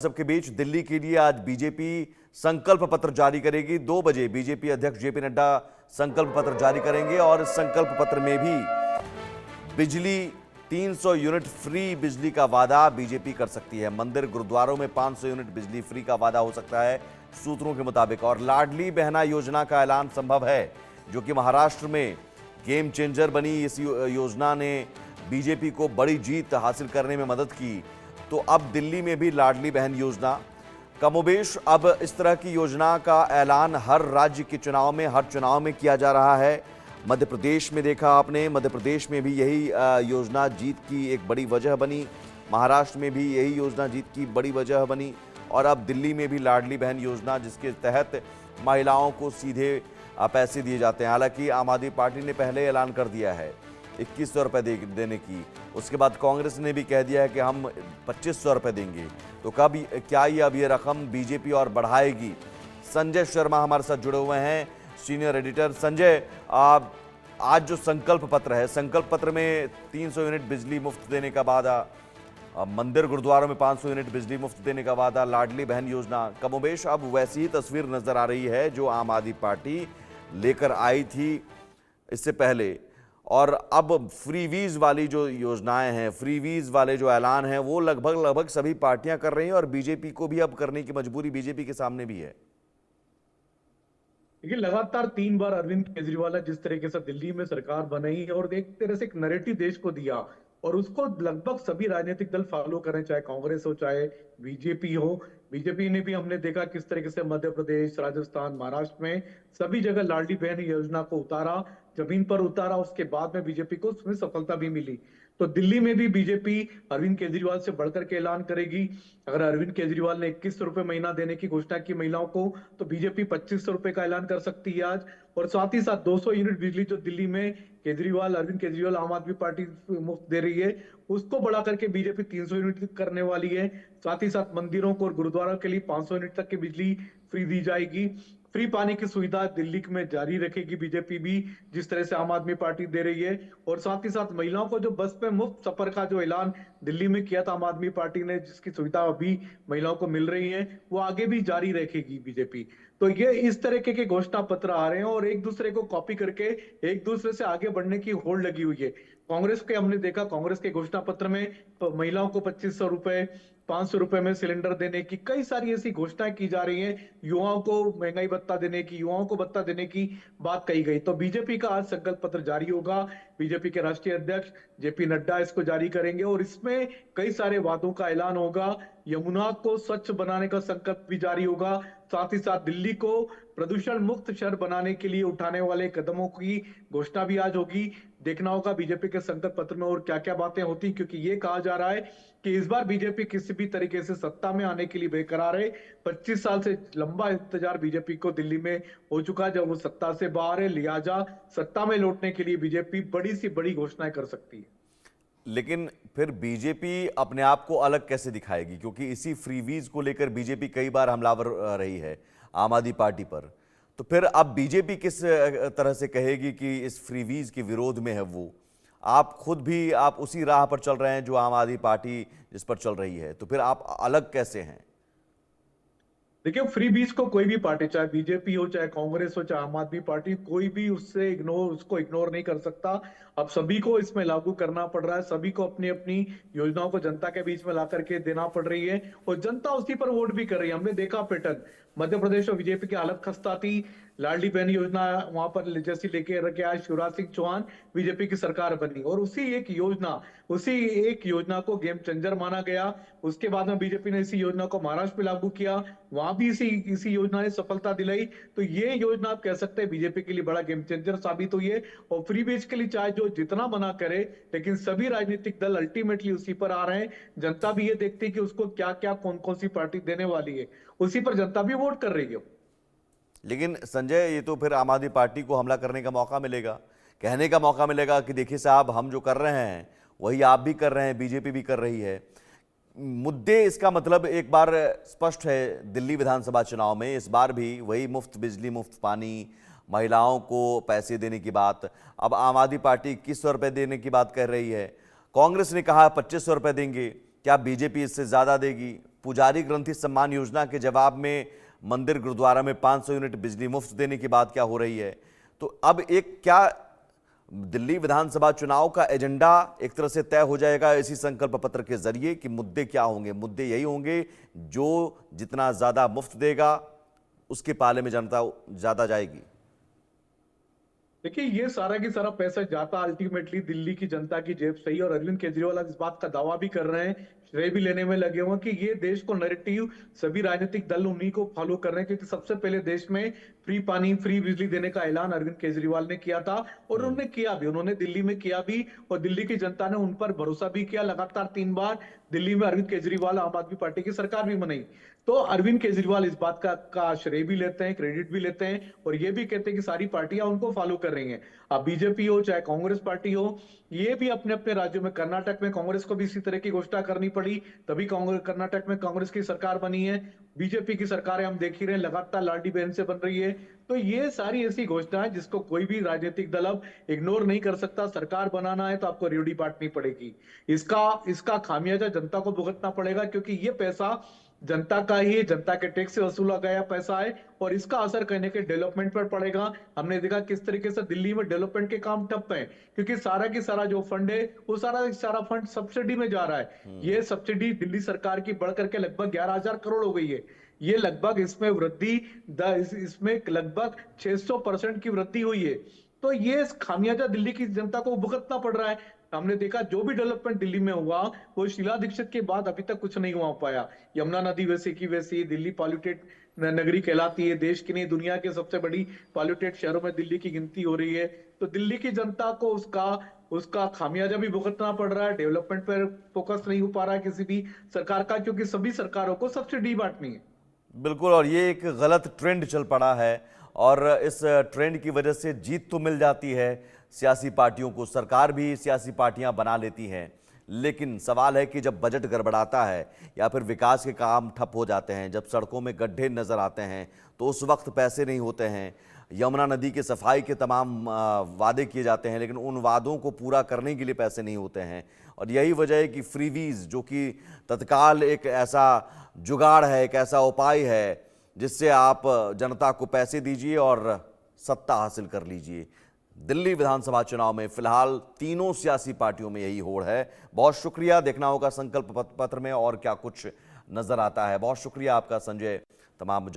सबके बीच दिल्ली के लिए आज बीजेपी संकल्प पत्र जारी करेगी। 2 बजे बीजेपी अध्यक्ष जेपी नड्डा संकल्प पत्र जारी करेंगे और इस संकल्प पत्र में भी बिजली 300 यूनिट फ्री बिजली का वादा बीजेपी कर सकती है। मंदिर गुरुद्वारों में 500 यूनिट बिजली फ्री का वादा हो सकता है सूत्रों के मुताबिक। और लाडली बहना योजना का ऐलान संभव है, जो कि महाराष्ट्र में गेम चेंजर बनी। इस योजना ने बीजेपी को बड़ी जीत हासिल करने में मदद की। तो अब दिल्ली में भी लाडली बहन योजना कमोबेश अब इस तरह की योजना का ऐलान हर राज्य के चुनाव में, हर चुनाव में किया जा रहा है। मध्य प्रदेश में देखा आपने, मध्य प्रदेश में भी यही योजना जीत की एक बड़ी वजह बनी। महाराष्ट्र में भी यही योजना जीत की बड़ी वजह बनी। और अब दिल्ली में भी लाडली बहन योजना, जिसके तहत महिलाओं को सीधे पैसे दिए जाते हैं। हालांकि आम आदमी पार्टी ने पहले ऐलान कर दिया है 2100 रुपये देने की। उसके बाद कांग्रेस ने भी कह दिया है कि हम 2500 रुपये देंगे। तो कब क्या अब ये रकम बीजेपी और बढ़ाएगी? संजय शर्मा हमारे साथ जुड़े हुए हैं, सीनियर एडिटर। संजय, आज जो संकल्प पत्र है, संकल्प पत्र में 300 यूनिट बिजली मुफ्त देने का वादा, मंदिर गुरुद्वारों में 500 यूनिट बिजली मुफ्त देने का वादा, लाडली बहन योजना, कमोबेश अब वैसी ही तस्वीर नजर आ रही है जो आम आदमी पार्टी लेकर आई थी इससे पहले। और अब फ्रीवीज वाली जो योजनाएं हैं, फ्रीवीज वाले जो ऐलान हैं, वो लगभग सभी पार्टियां कर रही हैं और बीजेपी को भी अब करने की मजबूरी बीजेपी के सामने भी है। देखिए, लगातार 3 बार अरविंद केजरीवाल ने जिस तरीके से दिल्ली में सरकार बनाई और एक तरह से एक नैरेटिव देश को दिया, और उसको लगभग सभी राजनीतिक दल फॉलो करें, चाहे कांग्रेस हो चाहे बीजेपी हो। बीजेपी ने भी हमने देखा किस तरीके से मध्य प्रदेश, राजस्थान, महाराष्ट्र में सभी जगह लाडली बहन योजना को उतारा, जमीन पर उतारा। उसके बाद में बीजेपी को उसमें सफलता भी मिली। तो दिल्ली में भी बीजेपी अरविंद केजरीवाल से बढ़कर के ऐलान करेगी। अगर अरविंद केजरीवाल ने 2100 रुपए महीना देने की घोषणा की महिलाओं को, तो बीजेपी 2500 रुपए का ऐलान कर सकती है आज। और साथ ही साथ 200 यूनिट बिजली जो दिल्ली में अरविंद केजरीवाल आम आदमी पार्टी मुफ्त दे रही है, उसको बढ़ा करके बीजेपी 300 यूनिट करने वाली है। साथ ही साथ मंदिरों को और गुरुद्वारों के लिए 500 यूनिट तक की बिजली फ्री दी जाएगी। फ्री पानी की सुविधा दिल्ली में जारी रखेगी बीजेपी भी, जिस तरह से आम आदमी पार्टी दे रही है। और साथ ही साथ महिलाओं को जो बस में मुफ्त सफर का जो ऐलान दिल्ली में किया था आम आदमी पार्टी ने, जिसकी सुविधा अभी महिलाओं को मिल रही है, वो आगे भी जारी रखेगी बीजेपी। तो ये इस तरीके के घोषणा पत्र आ रहे हैं और एक दूसरे को कॉपी करके एक दूसरे से आगे बढ़ने की होड़ लगी हुई है। कांग्रेस के हमने देखा, कांग्रेस के घोषणा पत्र में महिलाओं को 2500 रुपए, 500 रुपए में सिलेंडर देने की कई सारी ऐसी घोषणाएं की जा रही हैं। युवाओं को महंगाई भत्ता देने की, युवाओं को भत्ता देने की बात कही गई। तो बीजेपी का आज संकल्प पत्र जारी होगा। बीजेपी के राष्ट्रीय अध्यक्ष जेपी नड्डा इसको जारी करेंगे और इसमें कई सारे वादों का ऐलान होगा। यमुना को स्वच्छ बनाने का संकल्प भी जारी होगा। साथ ही साथ दिल्ली को प्रदूषण मुक्त शहर बनाने के लिए उठाने वाले कदमों की घोषणा भी आज होगी। देखना होगा बीजेपी के संकल्प पत्र में और क्या क्या बातें होती, क्योंकि ये कहा जा रहा है कि इस बार बीजेपी किसी भी तरीके से सत्ता में आने के लिए बेकरार है। 25 साल से लंबा इंतजार बीजेपी को दिल्ली में हो चुका, जब वो सत्ता से बाहर है। लिहाजा सत्ता में लौटने के लिए बीजेपी बड़ी सी बड़ी घोषणाएं कर सकती है। लेकिन फिर बीजेपी अपने आप को अलग कैसे दिखाएगी? क्योंकि इसी फ्रीवीज को लेकर बीजेपी कई बार हमलावर रही है आम आदमी पार्टी पर। तो फिर अब बीजेपी किस तरह से कहेगी कि इस फ्रीवीज के विरोध में है वो? आप खुद भी आप उसी राह पर चल रहे हैं जो आम आदमी पार्टी जिस पर चल रही है, तो फिर आप अलग कैसे हैं? देखिए, फ्री बीज को कोई भी पार्टी, चाहे बीजेपी हो चाहे कांग्रेस हो चाहे आम आदमी पार्टी, कोई भी उसको इग्नोर नहीं कर सकता। अब सभी को इसमें लागू करना पड़ रहा है। सभी को अपनी अपनी योजनाओं को जनता के बीच में ला करके देना पड़ रही है और जनता उसी पर वोट भी कर रही है। हमने देखा पैटर्न, मध्य प्रदेश में बीजेपी की हालत खस्ता थी। लाडली बहन योजना वहां पर जैसी लेके रखे आज शिवराज सिंह चौहान, बीजेपी की सरकार बनी और उसी एक योजना को गेम चेंजर माना गया। उसके बाद में बीजेपी ने इसी योजना को महाराष्ट्र में लागू किया, वहां भी इसी योजना ने सफलता दिलाई। तो ये योजना आप कह सकते हैं बीजेपी के लिए बड़ा गेम चेंजर साबित हुई है। और फ्री बेज के लिए चाहे जो जितना मना करे, लेकिन सभी राजनीतिक दल अल्टीमेटली उसी पर आ रहे हैं। जनता भी ये देखती है कि उसको क्या क्या कौन कौन सी पार्टी देने वाली है, उसी पर जनता भी वोट कर रही है। लेकिन संजय, ये तो फिर आम आदमी पार्टी को हमला करने का मौका मिलेगा, कहने का मौका मिलेगा कि देखिए साहब, हम जो कर रहे हैं वही आप भी कर रहे हैं, बीजेपी भी कर रही है। मुद्दे इसका मतलब एक बार स्पष्ट है दिल्ली विधानसभा चुनाव में, इस बार भी वही मुफ्त बिजली, मुफ्त पानी, महिलाओं को पैसे देने की बात। अब आम आदमी पार्टी 2100 रुपये देने की बात कह रही है, कांग्रेस ने कहा 2500 रुपये देंगे, क्या बीजेपी इससे ज़्यादा देगी? पुजारी ग्रंथि सम्मान योजना के जवाब में मंदिर गुरुद्वारा में 500 यूनिट बिजली मुफ्त देने की बात क्या हो रही है। तो अब एक क्या दिल्ली विधानसभा चुनाव का एजेंडा एक तरह से तय हो जाएगा इसी संकल्प पत्र के जरिए कि मुद्दे क्या होंगे। मुद्दे यही होंगे, जो जितना ज्यादा मुफ्त देगा उसके पाले में जनता ज्यादा जाएगी। देखिए, ये सारा की सारा पैसा जाता अल्टीमेटली दिल्ली की जनता की जेब से ही, और अरविंद केजरीवाल इस बात का दावा भी कर रहे हैं, श्रेय भी लेने में लगे हुए हैं कि ये देश को नैरेटिव सभी राजनीतिक दल उन्हीं को फॉलो कर रहे हैं, क्योंकि सबसे पहले देश में फ्री पानी फ्री बिजली देने का ऐलान अरविंद केजरीवाल ने किया था, और उन्होंने किया भी, उन्होंने दिल्ली में किया भी, और दिल्ली की जनता ने उन पर भरोसा भी किया। लगातार 3 बार दिल्ली में अरविंद केजरीवाल आम आदमी पार्टी की सरकार भी बनाई। तो अरविंद केजरीवाल इस बात का श्रेय भी लेते हैं, क्रेडिट भी लेते हैं, और ये भी कहते हैं कि सारी पार्टियां उनको फॉलो कर रही हैं। अब बीजेपी हो चाहे कांग्रेस पार्टी हो, ये भी अपने अपने राज्यों में, कर्नाटक में कांग्रेस को भी इसी तरह की घोषणा करनी पड़ी, तभी कर्नाटक में कांग्रेस की सरकार बनी है। बीजेपी की सरकारें हम देख ही रहे हैं, लगातार लाडली बहन से बन रही है। तो ये सारी ऐसी घोषणाएं जिसको कोई भी राजनीतिक दल अब इग्नोर नहीं कर सकता। सरकार बनाना है तो आपको रेवड़ी बांटनी पड़ेगी, इसका खामियाजा जनता को भुगतना पड़ेगा, क्योंकि ये पैसा जनता का ही है, जनता के टैक्स से वसूला गया पैसा है, और इसका असर कहने के डेवलपमेंट पर पड़ेगा। हमने देखा किस तरीके से दिल्ली में डेवलपमेंट के काम ठप हैं, क्योंकि सारा की सारा जो फंड है वो सारा फंड सब्सिडी में जा रहा है। ये सब्सिडी दिल्ली सरकार की बढ़ करके लगभग 11,000 करोड़ हो गई है। ये लगभग इसमें वृद्धि इसमें लगभग 600% की वृद्धि हुई है। तो ये खामियाजा दिल्ली की जनता को भुगतना पड़ रहा है। हमने देखा जो भी डेवलपमेंट दिल्ली में हुआ वो शीला दीक्षित के बाद अभी तक कुछ नहीं हुआ पाया। यमुना नदी वैसी की वैसी, दिल्ली पॉल्यूटेड नगरी कहलाती है, देश की नहीं दुनिया के सबसे बड़ी पॉल्यूटेड शहरों में दिल्ली की गिनती हो रही है। तो दिल्ली की जनता को उसका खामियाजा भी भुगतना पड़ रहा है। डेवलपमेंट पर फोकस नहीं हो पा रहा है किसी भी सरकार का, क्योंकि सभी सरकारों को सब्सिडी बांटनी है। बिल्कुल, और ये एक गलत ट्रेंड चल पड़ा है, और इस ट्रेंड की वजह से जीत तो मिल जाती है सियासी पार्टियों को, सरकार भी सियासी पार्टियां बना लेती हैं, लेकिन सवाल है कि जब बजट गड़बड़ाता है या फिर विकास के काम ठप हो जाते हैं, जब सड़कों में गड्ढे नजर आते हैं, तो उस वक्त पैसे नहीं होते हैं। यमुना नदी के सफाई के तमाम वादे किए जाते हैं, लेकिन उन वादों को पूरा करने के लिए पैसे नहीं होते हैं। और यही वजह है कि फ्रीवीज, जो कि तत्काल एक ऐसा जुगाड़ है, एक ऐसा उपाय है जिससे आप जनता को पैसे दीजिए और सत्ता हासिल कर लीजिए। दिल्ली विधानसभा चुनाव में फिलहाल तीनों सियासी पार्टियों में यही होड़ है। बहुत शुक्रिया। देखना होगा संकल्प पत्र में और क्या कुछ नजर आता है। बहुत शुक्रिया आपका संजय, तमाम